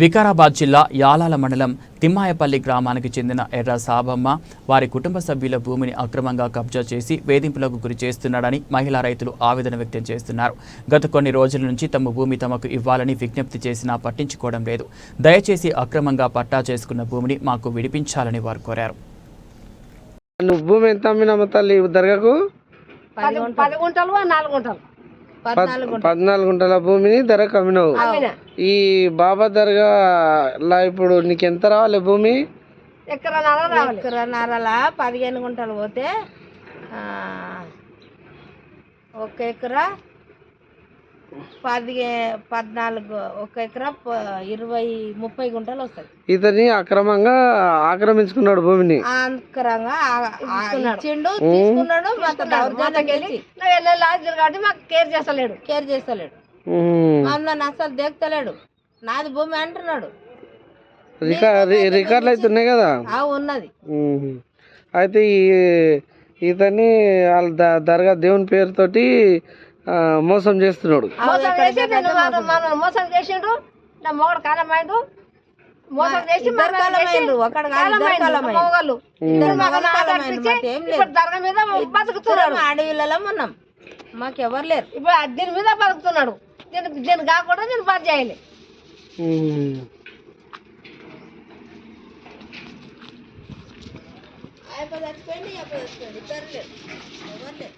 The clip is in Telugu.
వికారాబాద్ జిల్లా యాలాల మండలం తిమ్మాయపల్లి గ్రామానికి చెందిన ఎర్ర సాబమ్మ వారి కుటుంబ సభ్యుల భూమిని అక్రమంగా కబ్జా చేసి వేధింపులకు గురి చేస్తున్నాడని మహిళా రైతులు ఆవేదన వ్యక్తం చేస్తున్నారు. గత కొన్ని రోజుల నుంచి తమ భూమి తమకు ఇవ్వాలని విజ్ఞప్తి చేసినా పట్టించుకోవడం లేదు. దయచేసి అక్రమంగా పట్టా చేసుకున్న భూమిని మాకు విడిపించాలని వారు కోరారు. భూమి ఎంత అమ్మినామా తల్లి దర్గాకు? 14 గుంటల భూమిని ధరకు అమ్మినావు. ఈ బాబా దర్గా ఇప్పుడు నీకు ఎంత రావాలి భూమి? ఎకరన్నరలా 15 గుంటలు పోతే 1 ఎకరా 14 1 ఎకరా 20-30 గుంటలు వస్తాయి. ఇతని అక్రమంగా ఆక్రమించుకున్నాడు భూమిని. అక్రమంగా ఇచ్చిండు, తీసుకున్నాడు. మాకు కేర్ చేస్తలేడు. మమ్మల్ని అసలు దేక్తలేడు. నాది భూమి అంటున్నాడు. రికార్డులు అయితే ఉన్నాయి కదా? ఉన్నది. అయితే ఇతన్ని వాళ్ళ దర్గా దేవుని పేరుతోటి మోసం చేస్తున్నాడు. మోసం చేసిండు. నా మొగడు కాలమైండు. మోసం చేసి అడవిలలో ఉన్నాం. మాకెవరు లేరు. ఇప్పుడు దీని మీద బతుకుతున్నాడు. దీన్ని కాకుండా నేను బాధ చేయాలి. చచ్చిపోయింది ఇద్దరు లేరు. ఎవరు లేరు.